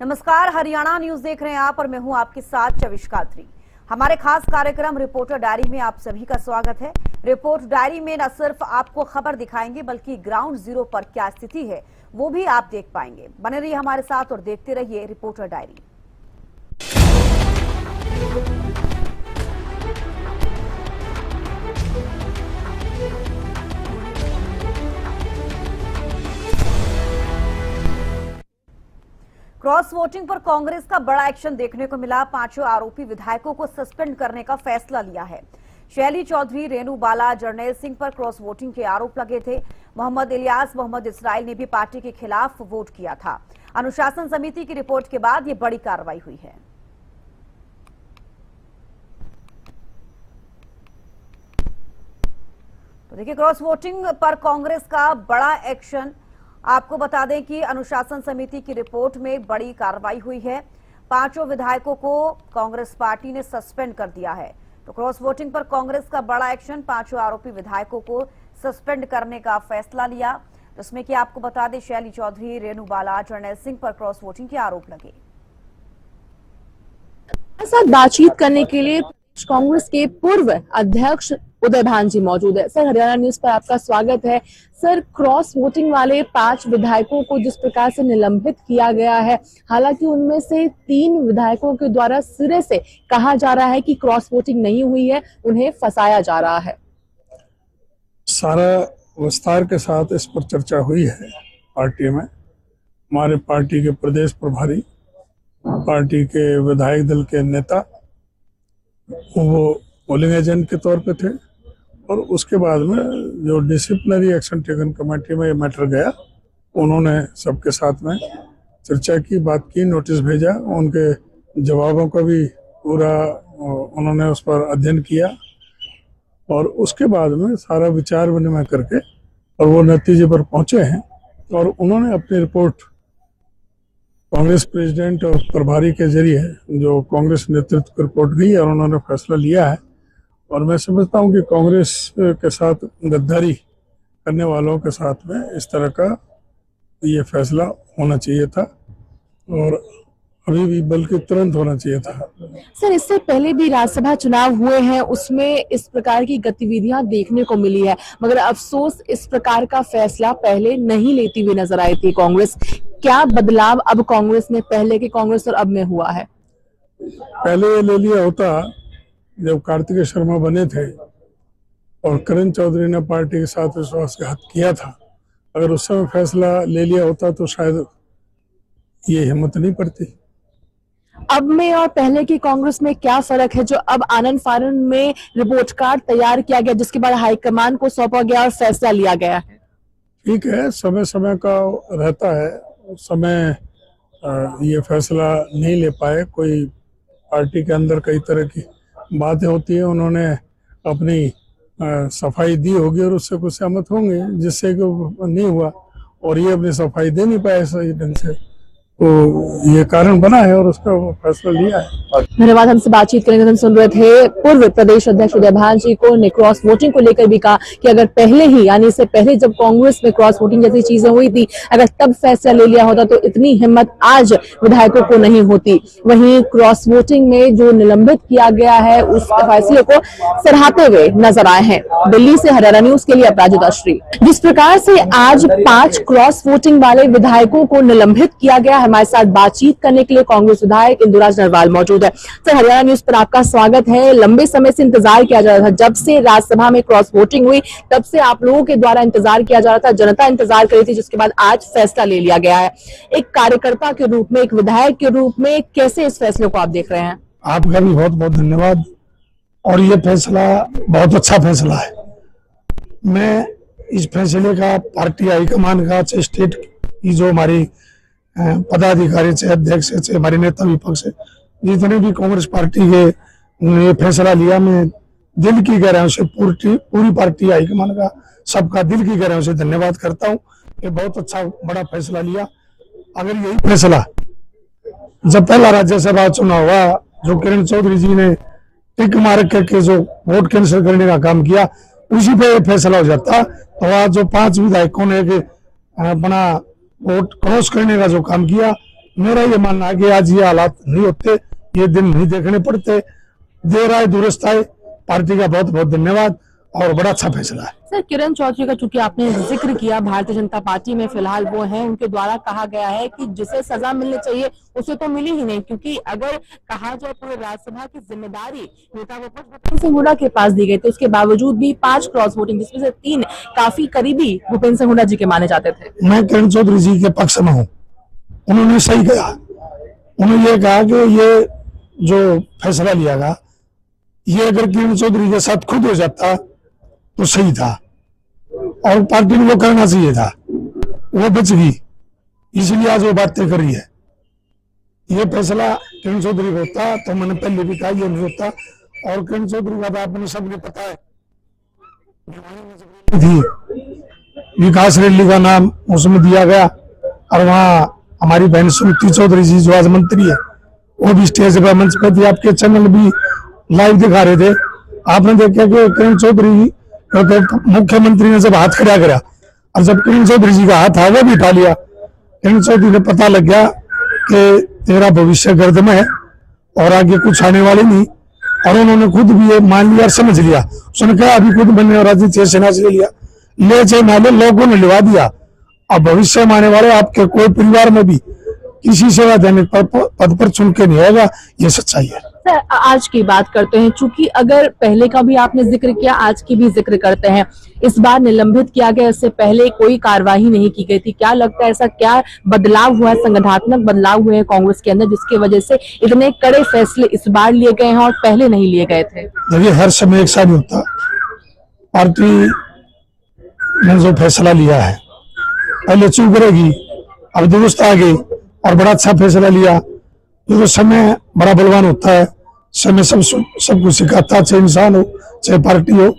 नमस्कार, हरियाणा न्यूज देख रहे हैं आप और मैं हूं आपके साथ चविष्कात्री। हमारे खास कार्यक्रम रिपोर्टर डायरी में आप सभी का स्वागत है। रिपोर्ट डायरी में न सिर्फ आपको खबर दिखाएंगे बल्कि ग्राउंड जीरो पर क्या स्थिति है वो भी आप देख पाएंगे। बने रहिए हमारे साथ और देखते रहिए रिपोर्टर डायरी। क्रॉस वोटिंग पर कांग्रेस का बड़ा एक्शन देखने को मिला। 5 आरोपी विधायकों को सस्पेंड करने का फैसला लिया है। शैली चौधरी, रेणु बाला, जर्नैल सिंह पर क्रॉस वोटिंग के आरोप लगे थे। मोहम्मद इलियास, मोहम्मद इसराइल ने भी पार्टी के खिलाफ वोट किया था। अनुशासन समिति की रिपोर्ट के बाद ये बड़ी कार्रवाई हुई है। तो देखिए, क्रॉस वोटिंग पर कांग्रेस का बड़ा एक्शन। आपको बता दें कि अनुशासन समिति की रिपोर्ट में बड़ी कार्रवाई हुई है। 5 विधायकों को कांग्रेस पार्टी ने सस्पेंड कर दिया है। तो क्रॉस वोटिंग पर कांग्रेस का बड़ा एक्शन, 5 आरोपी विधायकों को सस्पेंड करने का फैसला लिया, जिसमें कि आपको बता दें शैली चौधरी, रेणु बाला, जर्नैल सिंह पर क्रॉस वोटिंग के आरोप लगे। साथ बातचीत करने के लिए कांग्रेस के पूर्व अध्यक्ष उदय भान जी मौजूद है। सर, हरियाणा न्यूज पर आपका स्वागत है। सर, क्रॉस वोटिंग वाले 5 विधायकों को जिस प्रकार से निलंबित किया गया है, हालांकि उनमें से 3 विधायकों के द्वारा सिरे से कहा जा रहा है कि क्रॉस वोटिंग नहीं हुई है, उन्हें फंसाया जा रहा है। सारा विस्तार के साथ इस पर चर्चा हुई है पार्टी में। हमारे पार्टी के प्रदेश प्रभारी, पार्टी के विधायक दल के नेता वो पोलिंग एजेंट के तौर पे थे, और उसके बाद में जो डिसिप्लिनरी एक्शन टेकन कमेटी में ये मैटर गया, उन्होंने सबके साथ में चर्चा की, बात की, नोटिस भेजा, उनके जवाबों का भी पूरा उन्होंने उस पर अध्ययन किया, और उसके बाद में सारा विचार विनिमय करके और वो नतीजे पर पहुंचे हैं। और उन्होंने अपनी रिपोर्ट कांग्रेस प्रेसिडेंट और प्रभारी के जरिए जो कांग्रेस नेतृत्व की रिपोर्ट गई और उन्होंने फैसला लिया है। और मैं समझता हूं कि कांग्रेस के साथ गद्दारी करने वालों के साथ में इस तरह का ये फैसला होना चाहिए था, और अभी भी बल्कि तुरंत होना चाहिए था। सर, इससे पहले भी राज्यसभा चुनाव हुए हैं, उसमें इस प्रकार की गतिविधियां देखने को मिली है, मगर अफसोस इस प्रकार का फैसला पहले नहीं लेती हुई नजर आई थी कांग्रेस। क्या बदलाव अब कांग्रेस में पहले के कांग्रेस और अब में हुआ है? पहले ले लिया होता जब कार्तिकेय शर्मा बने थे और करण चौधरी ने पार्टी के साथ विश्वासघात किया था। अगर उस समय फैसला ले लिया होता तो शायद ये हिम्मत नहीं पड़ती। अब में और पहले की कांग्रेस में क्या फर्क है जो अब आनंद फानंद में रिपोर्ट कार्ड तैयार किया गया, जिसके बाद हाईकमान को सौंपा गया और फैसला लिया गया है? ठीक है, समय समय का रहता है, उस समय ये फैसला नहीं ले पाए। कोई पार्टी के अंदर कई तरह की बातें होती है, उन्होंने अपनी सफाई दी होगी और उससे कुछ सहमत होंगे, जिससे कि नहीं हुआ, और ये अपनी सफाई दे नहीं पाए सही ढंग से, तो ये कारण बना है और उसका फैसला लिया है। धन्यवाद। हमसे बातचीत करने हम सुन रहे थे पूर्व प्रदेश अध्यक्ष उदय भान जी को। ने क्रॉस वोटिंग को लेकर भी कहा कि अगर पहले ही, यानी इससे पहले जब कांग्रेस में क्रॉस वोटिंग जैसी चीजें हुई थी, अगर तब फैसला ले लिया होता तो इतनी हिम्मत आज विधायकों को नहीं होती। वहीं क्रॉस वोटिंग में जो निलंबित किया गया है उस फैसले को सराहते हुए नजर आए हैं। दिल्ली से हरियाणा न्यूज के लिए अपराजिता श्री। जिस प्रकार से आज 5 क्रॉस वोटिंग वाले विधायकों को निलंबित किया गया, हमारे साथ बातचीत करने के लिए कांग्रेस विधायक इंदुराज नरवाल मौजूद है। सर, हरियाणा न्यूज पर आपका स्वागत है। लंबे समय से इंतजार किया जा रहा था, जब से राज्यसभा में क्रॉस वोटिंग हुई तब से आप लोगों के द्वारा इंतजार किया जा रहा था, जनता इंतजार कर रही थी, जिसके बाद आज फैसला ले लिया गया है। एक कार्यकर्ता के रूप में, एक विधायक के रूप में कैसे इस फैसले को आप देख रहे हैं? आपका भी बहुत बहुत धन्यवाद। और ये फैसला बहुत अच्छा फैसला है। मैं इस फैसले का पार्टी हाईकमान का, स्टेट की जो हमारी पदाधिकारी से, अध्यक्ष से, हमारे नेता विपक्ष से, जितने भी कांग्रेस पार्टी के ये फैसला लिया, मैं दिल की गहराइयों से पूरी पार्टी हाईकमान का, सबका दिल की गहराइयों से धन्यवाद करता हूँ। ये बहुत अच्छा बड़ा फैसला लिया। अगर यही फैसला जब पहला राज्यसभा चुनाव हुआ, जो किरण चौधरी जी ने टिक मार करके जो वोट कैंसिल करने का काम किया, उसी पे फैसला हो जाता, तो आज जो 5 विधायकों ने अपना वोट क्रॉस करने का जो काम किया, मेरा ये मानना है कि आज ये हालात नहीं होते, ये दिन नहीं देखने पड़ते। देर आए दुरुस्त आए। पार्टी का बहुत बहुत धन्यवाद और बड़ा अच्छा फैसला है। सर, किरण चौधरी का चूंकि आपने जिक्र किया, भारतीय जनता पार्टी में फिलहाल वो हैं, उनके द्वारा कहा गया है कि जिसे सजा मिलनी चाहिए उसे तो मिली ही नहीं, क्योंकि अगर कहा जाए पूरे राज्यसभा की जिम्मेदारी नेता विपक्ष भूपेंद्र सिंह हुड्डा के पास दी गई, तो उसके बावजूद भी 5 क्रॉस वोटिंग, जिसमें से 3 काफी करीबी भूपेंद्र सिंह हुड्डा जी के माने जाते थे। मैं किरण चौधरी जी के पक्ष में हूँ। उन्होंने सही कहा। उन्होंने ये कहा कि ये जो फैसला लिया गया, ये अगर किरण चौधरी के साथ खुद हो जाता तो सही था और पार्टी ने वो करना चाहिए था, वो बच गई, इसलिए आज वो बातें कर रही है। ये फैसला किरण चौधरी को होता तो मैंने पहले भी कहा ये नहीं होता। और किरण चौधरी का तो आपने सबने पता है थी, विकास रैली का नाम उसमें दिया गया और वहाँ हमारी बहन सुनीति चौधरी जी जो आज मंत्री है वो भी स्टेज पर मंच पे थी। आपके चैनल भी लाइव दिखा रहे थे। आपने देखा कि किरण चौधरी मुख्यमंत्री ने जब हाथ खड़ा करा और जब किरण चौधरी जी का हाथ था वो भी उठा लिया। किरण चौधरी ने पता लग गया कि तेरा भविष्य गर्द में है और आगे कुछ आने वाले नहीं। और उन्होंने खुद भी ये मान लिया और समझ लिया। उसने कहा अभी खुद बनने और राजनीति सेना से ले लिया, ले चाहे ना ले, लोगों ने लिवा दिया। अब भविष्य में आने वाले आपके कोई परिवार में भी किसी सेवा देने पद पर चुन के नहीं होगा, ये सच्चाई है। सर, आज की बात करते हैं, चूंकि अगर पहले का भी आपने जिक्र किया, आज की भी जिक्र करते हैं। इस बार निलंबित किया गया, इससे पहले कोई कार्यवाही नहीं की गई थी। क्या लगता है ऐसा क्या बदलाव हुआ है, संगठनात्मक बदलाव हुए हैं कांग्रेस के अंदर, जिसकी वजह से इतने कड़े फैसले इस बार लिए गए हैं और पहले नहीं लिए गए थे? देखिए, हर समय एक साथ नहीं होता। पार्टी ने जो फैसला लिया है, पहले चुप रहेगी, अब दुरुस्त आ गई और बड़ा अच्छा फैसला लिया। ये तो समय बड़ा बलवान होता है, समय सब कुछ सिखाता है, चाहे इंसान हो चाहे पार्टी हो।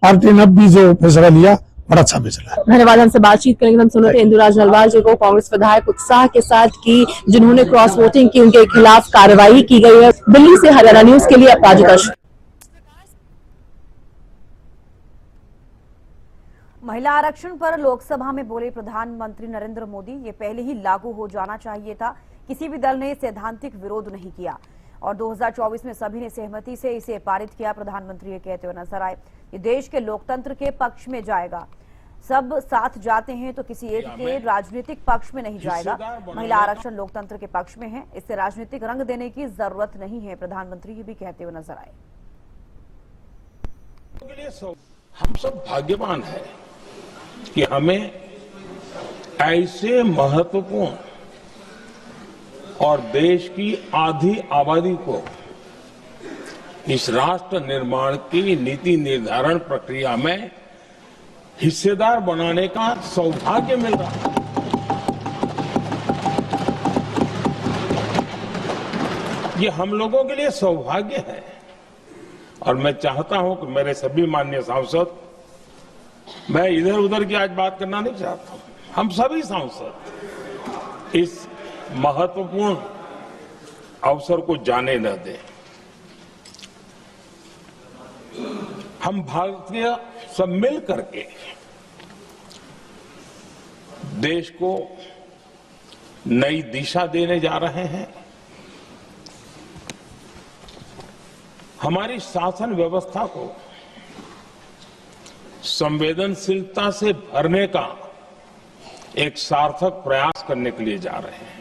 पार्टी ने अब भी जो फैसला लिया बड़ा अच्छा फैसला है। धन्यवाद। हमसे बातचीत करेंगे। हम सुन रहे थे इंदुराज नलवाल जी को, कांग्रेस विधायक उत्साह के साथ की जिन्होंने क्रॉस वोटिंग की, उनके खिलाफ कार्रवाई की गई है। दिल्ली से हरियाणा न्यूज के लिए अपराजिता दर्शक। महिला आरक्षण पर लोकसभा में बोले प्रधानमंत्री नरेंद्र मोदी, ये पहले ही लागू हो जाना चाहिए था। किसी भी दल ने सैद्धांतिक विरोध नहीं किया और 2024 में सभी ने सहमति से इसे पारित किया। प्रधानमंत्री ये कहते हुए नजर आए, ये देश के लोकतंत्र के पक्ष में जाएगा। सब साथ जाते हैं तो किसी एक के राजनीतिक पक्ष में नहीं जाएगा। महिला आरक्षण लोकतंत्र के पक्ष में है, इससे राजनीतिक रंग देने की जरूरत नहीं है। प्रधानमंत्री ये भी कहते हुए नजर आए। हम सब भाग्यवान हैं कि हमें ऐसे महत्वपूर्ण और देश की आधी आबादी को इस राष्ट्र निर्माण की नीति निर्धारण प्रक्रिया में हिस्सेदार बनाने का सौभाग्य मिल रहा है। ये हम लोगों के लिए सौभाग्य है और मैं चाहता हूं कि मेरे सभी माननीय सांसद, मैं इधर उधर की आज बात करना नहीं चाहता हूं, हम सभी सांसद इस महत्वपूर्ण अवसर को जाने न दें। हम भारतीय सब मिल करके देश को नई दिशा देने जा रहे हैं। हमारी शासन व्यवस्था को संवेदनशीलता से भरने का एक सार्थक प्रयास करने के लिए जा रहे हैं।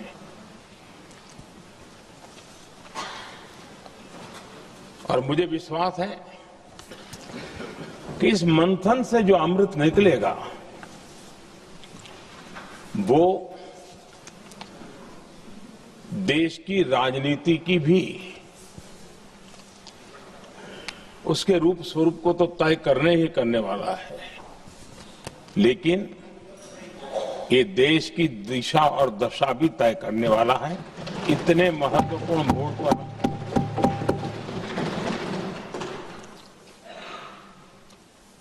और मुझे विश्वास है कि इस मंथन से जो अमृत निकलेगा वो देश की राजनीति की भी उसके रूप स्वरूप को तो तय करने ही करने वाला है, लेकिन ये देश की दिशा और दशा भी तय करने वाला है। इतने महत्वपूर्ण मोड़ पर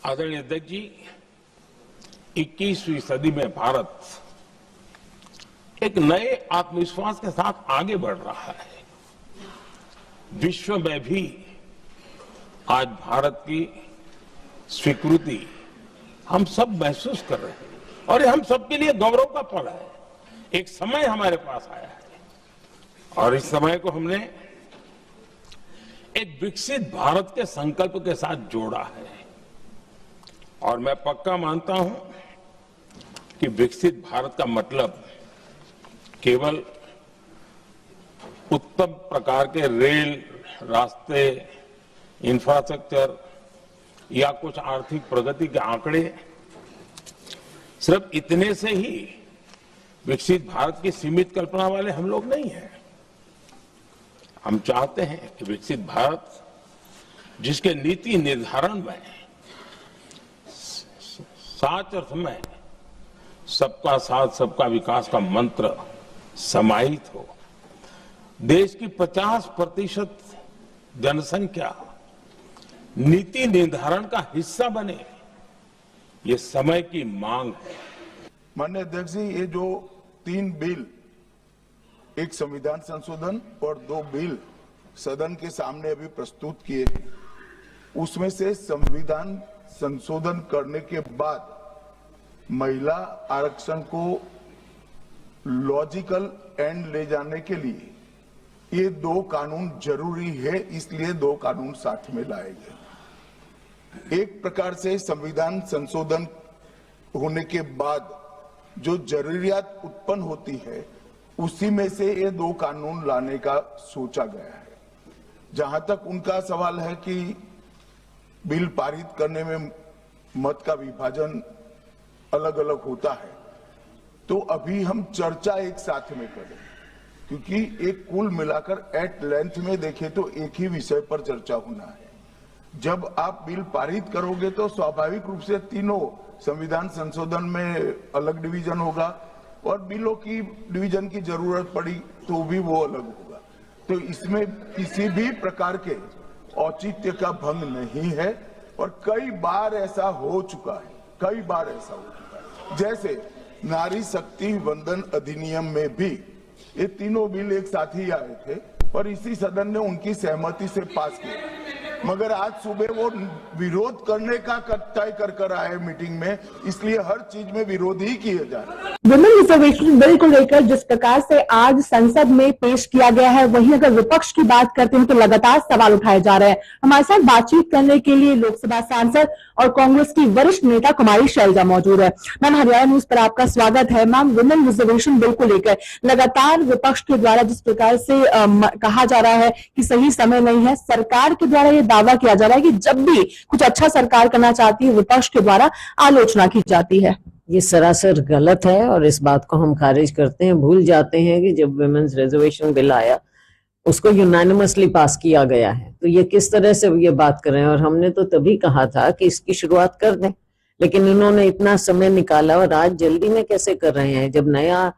आदरणीय अध्यक्ष जी, 21वीं सदी में भारत एक नए आत्मविश्वास के साथ आगे बढ़ रहा है। विश्व में भी आज भारत की स्वीकृति हम सब महसूस कर रहे हैं और ये हम सबके लिए गौरव का पल है। एक समय हमारे पास आया है और इस समय को हमने एक विकसित भारत के संकल्प के साथ जोड़ा है। और मैं पक्का मानता हूं कि विकसित भारत का मतलब केवल उत्तम प्रकार के रेल, रास्ते, इंफ्रास्ट्रक्चर या कुछ आर्थिक प्रगति के आंकड़े, सिर्फ इतने से ही विकसित भारत की सीमित कल्पना वाले हम लोग नहीं हैं। हम चाहते हैं कि विकसित भारत जिसके नीति निर्धारण में साच अर्थ में सबका साथ सबका विकास का मंत्र समाहित हो, देश की 50% जनसंख्या नीति निर्धारण का हिस्सा बने, ये समय की मांग है। माननीय अध्यक्ष जी, ये जो 3 बिल, एक संविधान संशोधन और 2 बिल सदन के सामने अभी प्रस्तुत किए हैं, उसमें से संविधान संशोधन करने के बाद महिला आरक्षण को लॉजिकल एंड ले जाने के लिए ये 2 कानून जरूरी है, इसलिए 2 कानून साथ में लाए गए। एक प्रकार से संविधान संशोधन होने के बाद जो जरूरियात उत्पन्न होती है, उसी में से ये 2 कानून लाने का सोचा गया है। जहां तक उनका सवाल है कि बिल पारित करने में मत का विभाजन अलग अलग होता है, तो अभी हम चर्चा एक साथ में करें, क्योंकि एक कुल मिलाकर एट लेंथ में देखें तो एक ही विषय पर चर्चा होना है। जब आप बिल पारित करोगे तो स्वाभाविक रूप से तीनों संविधान संशोधन में अलग डिवीजन होगा और बिलों की डिवीजन की जरूरत पड़ी तो भी वो अलग होगा। तो इसमें किसी भी प्रकार के औचित्य का भंग नहीं है और कई बार ऐसा हो चुका है, कई बार ऐसा हो चुका है। जैसे नारी शक्ति वंदन अधिनियम में भी ये तीनों बिल एक साथ ही आए थे और इसी सदन ने उनकी सहमति से पास किया, मगर आज सुबह वो विरोध करने का तय कर आए मीटिंग में, इसलिए हर चीज में विरोध ही किए जा रहे हैं। वुमेन रिजर्वेशन बिल को लेकर जिस प्रकार से आज संसद में पेश किया गया है, वहीं अगर विपक्ष की बात करते हैं तो लगातार सवाल उठाए जा रहे हैं। हमारे साथ बातचीत करने के लिए लोकसभा सांसद और कांग्रेस की वरिष्ठ नेता कुमारी शैलजा मौजूद है। मैम, हरियाणा न्यूज पर आपका स्वागत है। मैम, वुमेन रिजर्वेशन बिल को लेकर लगातार विपक्ष के द्वारा जिस प्रकार से कहा जा रहा है कि सही समय नहीं है, सरकार के द्वारा ये दावा किया जा रहा है कि जब भी कुछ अच्छा सरकार करना चाहती है, विपक्ष के द्वारा आलोचना की जाती है। ये सरासर गलत है और इस बात को हम खारिज करते हैं। भूल जाते हैं कि जब वुमेन्स रिजर्वेशन बिल आया उसको यूनानिमसली पास किया गया है, तो ये किस तरह से ये बात कर रहे हैं। और हमने तो तभी कहा था कि इसकी शुरुआत कर दें, लेकिन इन्होंने इतना समय निकाला और आज जल्दी में कैसे कर रहे हैं। जब नया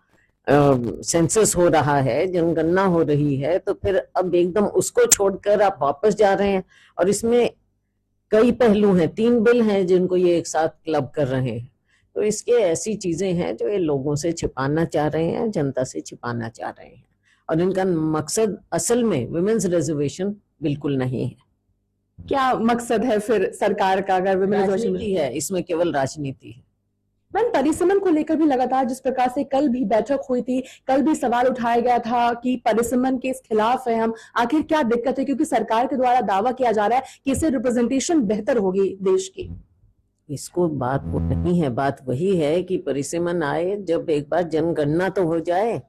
सेंसस हो रहा है, जनगणना हो रही है, तो फिर अब एकदम उसको छोड़कर आप वापस जा रहे हैं। और इसमें कई पहलू हैं, 3 बिल हैं जिनको ये एक साथ क्लब कर रहे हैं। तो इसके ऐसी चीजें हैं जो ये लोगों से छिपाना चाह रहे हैं, जनता से छिपाना चाह रहे हैं, और इनका मकसद असल में वुमेन्स रिजर्वेशन बिल्कुल नहीं है। क्या मकसद है फिर सरकार का अगर वुमेन रिजर्वेशन राजनीति है, इसमें केवल राजनीति है। मैम, परिसीमन को लेकर भी लगातार जिस प्रकार से कल भी बैठक हुई थी, कल भी सवाल उठाया गया था कि परिसीमन के खिलाफ है हम, आखिर क्या दिक्कत है, क्योंकि सरकार के द्वारा दावा किया जा रहा है कि इससे रिप्रेजेंटेशन बेहतर होगी देश की। इसको बात वो नहीं है, बात वही है कि परिसीमन आए जब एक बार जनगणना तो हो जाए।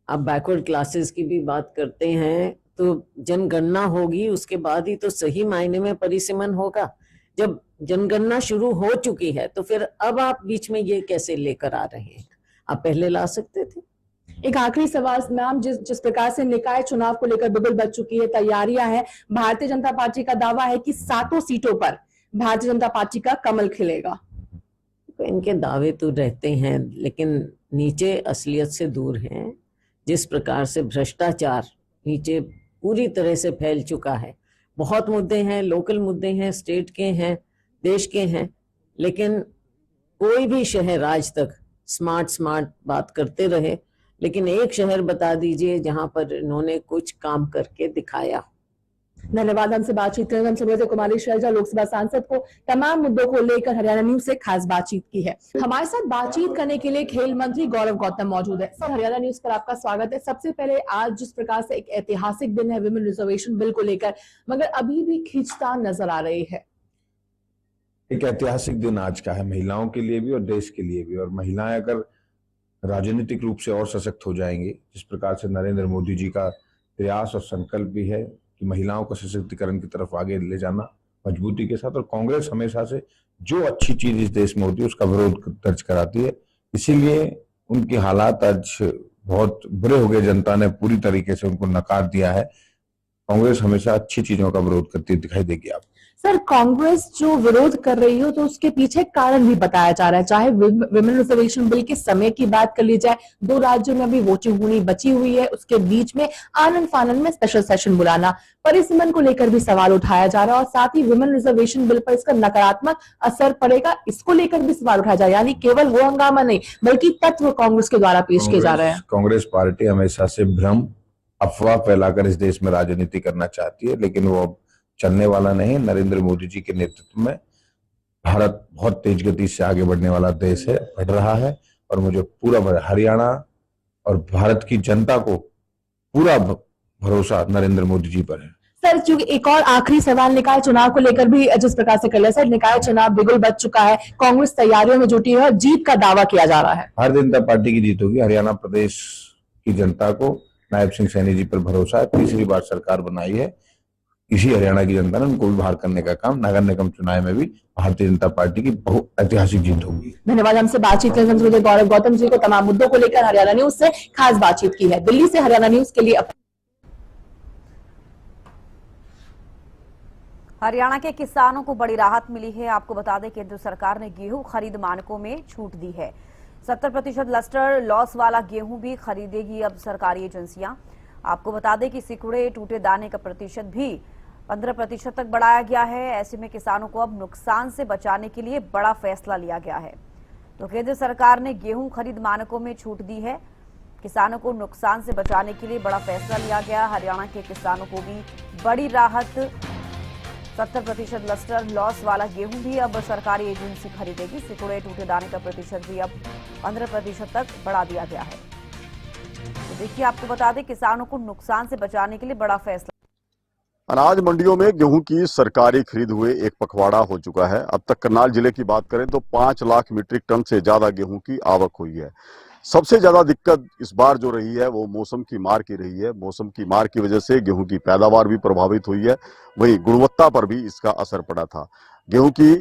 अब बैकवर्ड क्लासेस की भी बात करते हैं, तो जनगणना होगी, उसके बाद ही तो सही मायने में परिसीमन होगा। जब जनगणना शुरू हो चुकी है तो फिर अब आप बीच में ये कैसे लेकर आ रहे हैं? आप पहले ला सकते थे। एक आखिरी सवाल मैम, जिस प्रकार से निकाय चुनाव को लेकर बिगुल बच चुकी है, तैयारियां हैं, भारतीय जनता पार्टी का दावा है कि 7 सीटों पर भारतीय जनता पार्टी का कमल खिलेगा। तो इनके दावे तो रहते हैं, लेकिन नीचे असलियत से दूर हैं। जिस प्रकार से भ्रष्टाचार नीचे पूरी तरह से फैल चुका है, बहुत मुद्दे हैं, लोकल मुद्दे हैं, स्टेट के हैं, देश के हैं, लेकिन कोई भी शहर आज तक स्मार्ट बात करते रहे, लेकिन एक शहर बता दीजिए जहां पर इन्होंने कुछ काम करके दिखाया। धन्यवाद। हमसे बातचीत करने हम समझते कुमारी शैलजा लोकसभा सांसद को तमाम मुद्दों को लेकर हरियाणा न्यूज से खास बातचीत की है। हमारे साथ बातचीत करने के लिए खेल मंत्री गौरव गौतम मौजूद है। सर, हरियाणा न्यूज पर आपका स्वागत है। सबसे पहले आज जिस प्रकार से एक ऐतिहासिक दिन है विमेन रिजर्वेशन बिल को लेकर, मगर अभी भी खींचतान नजर आ रही है। एक ऐतिहासिक दिन आज का है महिलाओं के लिए भी और देश के लिए भी। और महिलाएं अगर राजनीतिक रूप से और सशक्त हो जाएंगी, जिस प्रकार से नरेंद्र मोदी जी का प्रयास और संकल्प भी है कि महिलाओं को सशक्तिकरण की तरफ आगे ले जाना मजबूती के साथ, और कांग्रेस हमेशा से जो अच्छी चीज इस देश में होती है उसका विरोध दर्ज कराती है, इसीलिए उनके हालात आज बहुत बुरे हो गए। जनता ने पूरी तरीके से उनको नकार दिया है। कांग्रेस हमेशा अच्छी चीजों का विरोध करती दिखाई देगी आपको। सर, कांग्रेस जो विरोध कर रही हो तो उसके पीछे कारण भी बताया जा रहा है। चाहे विमेन रिजर्वेशन बिल के समय की बात कर ली जाए, 2 राज्यों में अभी वोटिंग होनी बची हुई है, उसके बीच में आनन फानन में स्पेशल सेशन बुलाना, परिसीमन को लेकर भी सवाल उठाया जा रहा है, और साथ ही विमेन रिजर्वेशन बिल पर इसका नकारात्मक असर पड़ेगा, इसको लेकर भी सवाल उठाया जा रहा है। यानी केवल वो हंगामा नहीं बल्कि तत्व कांग्रेस के द्वारा पेश किए जा रहे हैं। कांग्रेस पार्टी हमेशा से भ्रम अफवाह फैलाकर इस देश में राजनीति करना चाहती है, लेकिन वो अब चलने वाला नहीं। नरेंद्र मोदी जी के नेतृत्व में भारत बहुत तेज गति से आगे बढ़ने वाला देश है, बढ़ रहा है, और मुझे पूरा हरियाणा और भारत की जनता को पूरा भरोसा नरेंद्र मोदी जी पर है। सर, चूंकि एक और आखिरी सवाल, निकाय चुनाव को लेकर भी जिस प्रकार से कर लिया सर, निकाय चुनाव बिगुल बच चुका है, कांग्रेस तैयारियों में जुटी है और जीत का दावा किया जा रहा है। भारतीय जनता पार्टी की जीत होगी। हरियाणा प्रदेश की जनता को नायब सिंह सैनी जी पर भरोसा है। तीसरी बार सरकार बनाई है, इसी हरियाणा की जनता ने उनको भी बाहर करने का काम, नगर निगम चुनाव में भी भारतीय जनता पार्टी की बहुत ऐतिहासिक जीत होगी। धन्यवाद। हमसे बातचीत करने के गौरव गौतम जी को तमाम मुद्दों को लेकर हरियाणा न्यूज से खास बातचीत की है। दिल्ली से हरियाणा न्यूज के लिए हरियाणा के किसानों को बड़ी राहत मिली है। आपको बता दें, केंद्र सरकार ने गेहूं खरीद मानकों में छूट दी है। 70% लस्टर लॉस वाला गेहूं भी खरीदेगी अब सरकारी एजेंसियां। आपको बता दें कि सिकुड़े टूटे दाने का प्रतिशत भी 15% तक बढ़ाया गया है। ऐसे में किसानों को अब नुकसान से बचाने के लिए बड़ा फैसला लिया गया है। तो केंद्र सरकार ने गेहूं खरीद मानकों में छूट दी है। किसानों को नुकसान से बचाने के लिए बड़ा फैसला लिया गया। हरियाणा के किसानों को भी बड़ी राहत। 70% लस्टर लॉस वाला गेहूं भी अब सरकारी एजेंसी खरीदेगी। सिकुड़े टूटे दाने का प्रतिशत भी अब 15% तक बढ़ा दिया गया है। तो देखिए, आपको बता दें, किसानों को नुकसान से बचाने के लिए बड़ा फैसला। अनाज मंडियों में गेहूं की सरकारी खरीद हुए एक पखवाड़ा हो चुका है। अब तक करनाल जिले की बात करें तो 5 लाख मीट्रिक टन से ज्यादा गेहूं की आवक हुई है। सबसे ज्यादा दिक्कत इस बार जो रही है वो मौसम की मार की रही है। मौसम की मार की वजह से गेहूं की पैदावार भी प्रभावित हुई है, वहीं गुणवत्ता पर भी इसका असर पड़ा था। गेहूं की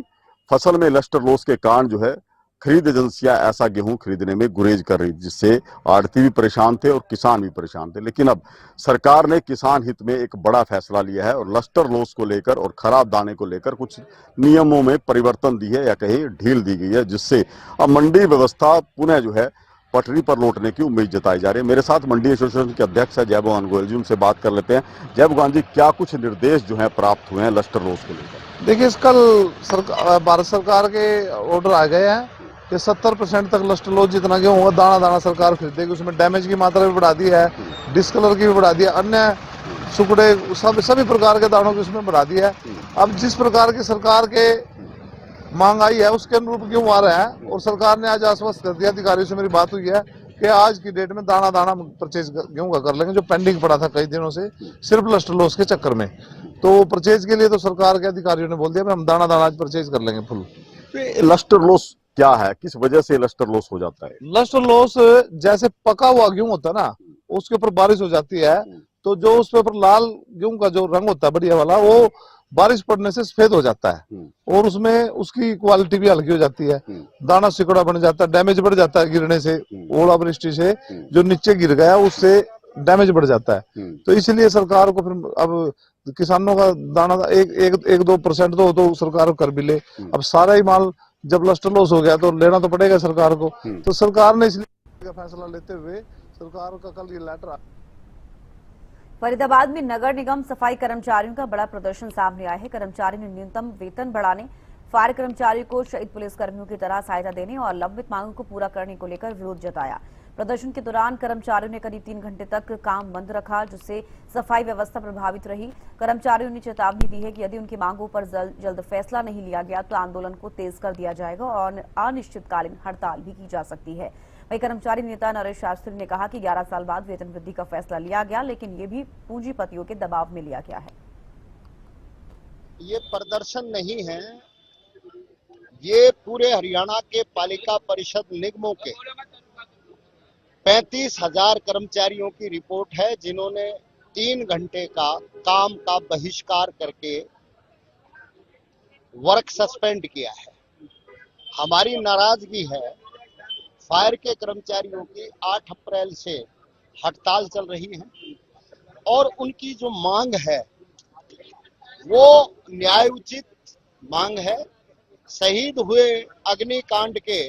फसल में लस्टर लॉस के कारण जो है खरीद एजेंसियां ऐसा गेहूं खरीदने में गुरेज कर रही, जिससे आढ़ती भी परेशान थे और किसान भी परेशान थे। लेकिन अब सरकार ने किसान हित में एक बड़ा फैसला लिया है और लस्टर लॉस को लेकर और खराब दाने को लेकर कुछ नियमों में परिवर्तन दी है या कहीं ढील दी गई है, जिससे अब मंडी व्यवस्था पुनः जो है पटरी पर लौटने की उम्मीद जताई जा रही है। मेरे साथ मंडी एसोसिएशन के अध्यक्ष है जय भगवान गोयल जी, उनसे बात कर लेते हैं। जय भगवान जी, क्या कुछ निर्देश जो है प्राप्त हुए हैं लस्टर लॉस को लेकर? देखिए, कल भारत सरकार के ऑर्डर आ गए हैं कि 70% तक लस्टर लॉस जितना गेहूं होगा दाना दाना सरकार खरीदेगी। उसमें डैमेज की मात्रा भी बढ़ा दी है, डिस्कलर की भी बढ़ा दी है, अन्य सुकड़े सभी प्रकार के दानों की उसमें बढ़ा दी है। अब जिस प्रकार की सरकार के मांग आई है उसके अनुरूप गेहूं आ रहा है, और सरकार ने आज आश्वस्त कर दिया, अधिकारियों से मेरी बात हुई है कि आज की डेट में दाना दाना परचेज गेहूं का कर लेंगे, जो पेंडिंग पड़ा था कई दिनों से सिर्फ लस्टर लॉस के चक्कर में। तो परचेज के लिए तो सरकार के अधिकारियों ने बोल दिया हम दाना दाना आज परचेज कर लेंगे फुल। लस्टर लॉस क्या है, किस वजह से लस्टर लॉस हो जाता है? लस्टर लॉस जैसे पका हुआ गेहूं होता है ना, उसके ऊपर बारिश हो जाती है तो जो उस पर लाल गेहूं का जो रंग होता है बढ़िया वाला, वो बारिश पड़ने से सफेद हो जाता है और उसमें उसकी क्वालिटी भी हल्की हो जाती है, दाना सिकुड़ा बन जाता है, डैमेज बढ़ जाता है गिरने से, ओलावृष्टि से जो नीचे गिर गया उससे डैमेज बढ़ जाता है। तो इसलिए सरकार को फिर अब किसानों का दाना 1-2% तो सरकार कर भी ले। अब सारा ही माल जब लस्टर लॉस हो गया तो लेना तो पड़ेगा सरकार को। तो सरकार ने इसलिए फैसला लेते हुए सरकार का कल ये लेटर। फरीदाबाद में नगर निगम सफाई कर्मचारियों का बड़ा प्रदर्शन सामने आया है। कर्मचारी ने न्यूनतम वेतन बढ़ाने, फायर कर्मचारियों को शहीद पुलिसकर्मियों की तरह सहायता देने और लंबित मांगों को पूरा करने को लेकर विरोध जताया। प्रदर्शन के दौरान कर्मचारियों ने करीब 3 घंटे तक काम बंद रखा, जिससे सफाई व्यवस्था प्रभावित रही। कर्मचारियों ने चेतावनी दी है कि यदि उनकी मांगों पर जल्द फैसला नहीं लिया गया तो आंदोलन को तेज कर दिया जाएगा और अनिश्चितकालीन हड़ताल भी की जा सकती है। वहीं कर्मचारी नेता नरेश शास्त्री ने कहा कि 11 साल बाद वेतन वृद्धि का फैसला लिया गया, लेकिन ये भी पूंजीपतियों के दबाव में लिया गया है। ये प्रदर्शन नहीं है, ये पूरे हरियाणा के पालिका परिषद निगमों के 35,000 कर्मचारियों की रिपोर्ट है, जिन्होंने 3 घंटे का काम का बहिष्कार करके वर्क सस्पेंड किया है। हमारी नाराजगी है, फायर के कर्मचारियों की 8 अप्रैल से हड़ताल चल रही है और उनकी जो मांग है वो न्यायोचित मांग है। शहीद हुए अग्निकांड के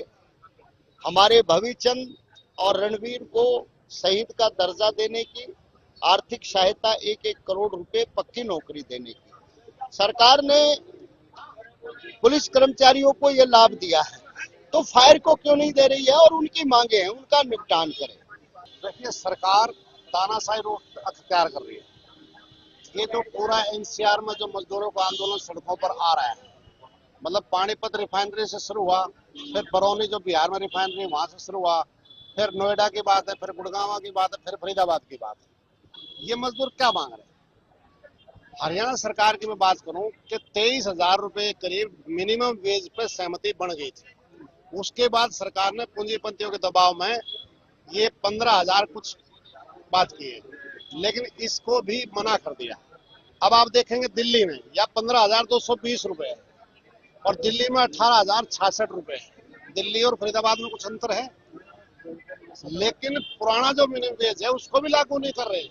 हमारे भविचंद और रणवीर को शहीद का दर्जा देने की, आर्थिक सहायता 1-1 करोड़ रुपए, पक्की नौकरी देने की। सरकार ने पुलिस कर्मचारियों को यह लाभ दिया है, तो फायर को क्यों नहीं दे रही है और उनकी मांगे हैं उनका निपटान करें। देखिए, सरकार तानाशाही रोड अख्तियार कर रही है। ये जो पूरा एनसीआर में जो मजदूरों का आंदोलन सड़कों पर आ रहा है, मतलब पानीपत रिफाइनरी से शुरू हुआ, फिर बरौनी जो बिहार में रिफाइनरी वहां से शुरू हुआ, फिर नोएडा की बात है, फिर गुड़गांव की बात है, फिर फरीदाबाद की बात है। ये मजदूर क्या मांग रहे हैं? हरियाणा सरकार की मैं बात करूं कि 23,000 रुपए करीब मिनिमम वेज पे सहमति बन गई थी। उसके बाद सरकार ने पूंजीपतियों के दबाव में ये 15,000 कुछ बात की है, लेकिन इसको भी मना कर दिया। अब आप देखेंगे दिल्ली में या 15,220 रुपए है और दिल्ली में 18,066 रुपए है। दिल्ली और फरीदाबाद में कुछ अंतर है, लेकिन पुराना जो मिनिमम वेज है उसको भी लागू नहीं कर रहे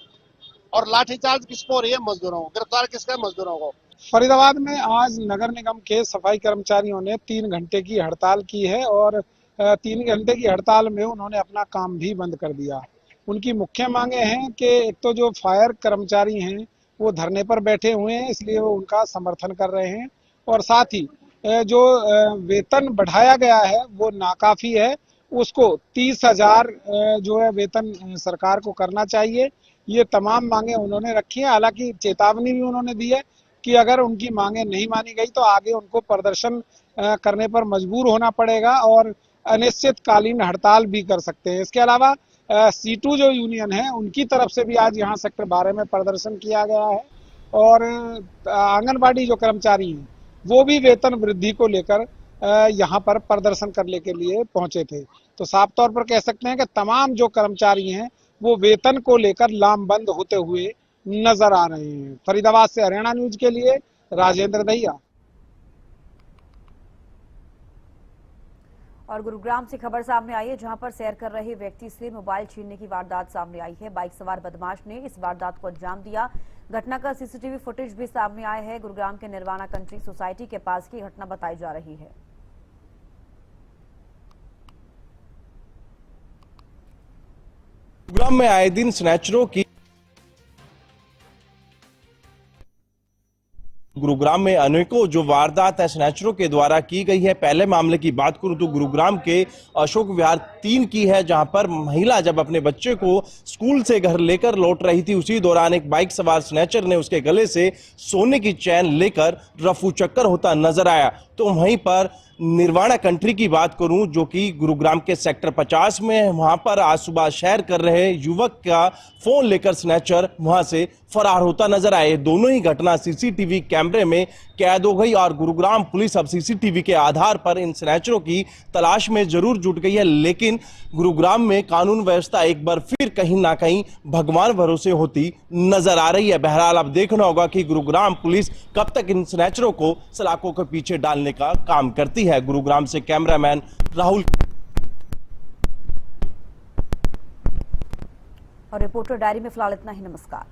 और लाठीचार्ज किसको हो रही है? मजदूरों को। गिरफ्तार किसका? मजदूरों को। फरीदाबाद में आज नगर निगम के सफाई कर्मचारियों ने 3 घंटे की हड़ताल की है और 3 घंटे की हड़ताल में उन्होंने अपना काम भी बंद कर दिया। उनकी मुख्य मांगे हैं कि एक तो जो फायर कर्मचारी हैं वो धरने पर बैठे हुए हैं, इसलिए वो उनका समर्थन कर रहे हैं, और साथ ही जो वेतन बढ़ाया गया है वो नाकाफी है, उसको 30,000 जो है वेतन सरकार को करना चाहिए। ये तमाम मांगे उन्होंने रखी है। हालांकि चेतावनी भी उन्होंने दी है कि अगर उनकी मांगे नहीं मानी गई तो आगे उनको प्रदर्शन करने पर मजबूर होना पड़ेगा और अनिश्चितकालीन हड़ताल भी कर सकते हैं। इसके अलावा C2 जो यूनियन है उनकी तरफ से भी आज यहाँ सेक्टर 12 में प्रदर्शन किया गया है और आंगनबाड़ी जो कर्मचारी हैं वो भी वेतन वृद्धि को लेकर यहाँ पर प्रदर्शन करने के लिए पहुंचे थे। तो साफ तौर पर कह सकते हैं कि तमाम जो कर्मचारी हैं वो वेतन को लेकर लामबंद होते हुए नजर आ रहे हैं। फरीदाबाद से हरियाणा न्यूज के लिए राजेंद्र दहिया। और गुरुग्राम से खबर सामने आई है, जहां पर सैर कर रहे व्यक्ति से मोबाइल छीनने की वारदात सामने आई है। बाइक सवार बदमाश ने इस वारदात को अंजाम दिया। घटना का सीसीटीवी फुटेज भी सामने आया है। गुरुग्राम के निर्वाणा कंट्री सोसाइटी के पास की घटना बताई जा रही है। गुरुग्राम में आए दिन स्नैचरों की गुरुग्राम में अनेकों जो वारदात है स्नैचरों के द्वारा की गई है। पहले मामले की बात करूं तो गुरुग्राम के अशोक विहार 3 की है, जहां पर महिला जब अपने बच्चे को स्कूल से घर लेकर लौट रही थी, उसी दौरान एक बाइक सवार स्नैचर ने उसके गले से सोने की चैन लेकर रफू चक्कर होता नजर आया। तो वहीं पर निर्वाणा कंट्री की बात करूं जो कि गुरुग्राम के सेक्टर 50 में है, वहां पर आज सुबह सैर कर रहे युवक का फोन लेकर स्नैचर वहां से फरार होता नजर आए। दोनों ही घटना सीसीटीवी कैमरे में कैद हो गई और गुरुग्राम पुलिस अब सीसीटीवी के आधार पर इन स्नैचरों की तलाश में जरूर जुट गई है, लेकिन गुरुग्राम में कानून व्यवस्था एक बार फिर कहीं ना कहीं भगवान भरोसे होती नजर आ रही है। बहरहाल अब देखना होगा कि गुरुग्राम पुलिस कब तक इन स्नैचरों को सलाखों के पीछे डालने का काम करती है। गुरुग्राम से कैमरामैन राहुल और रिपोर्टर डायरी में फिलहाल इतना ही। नमस्कार।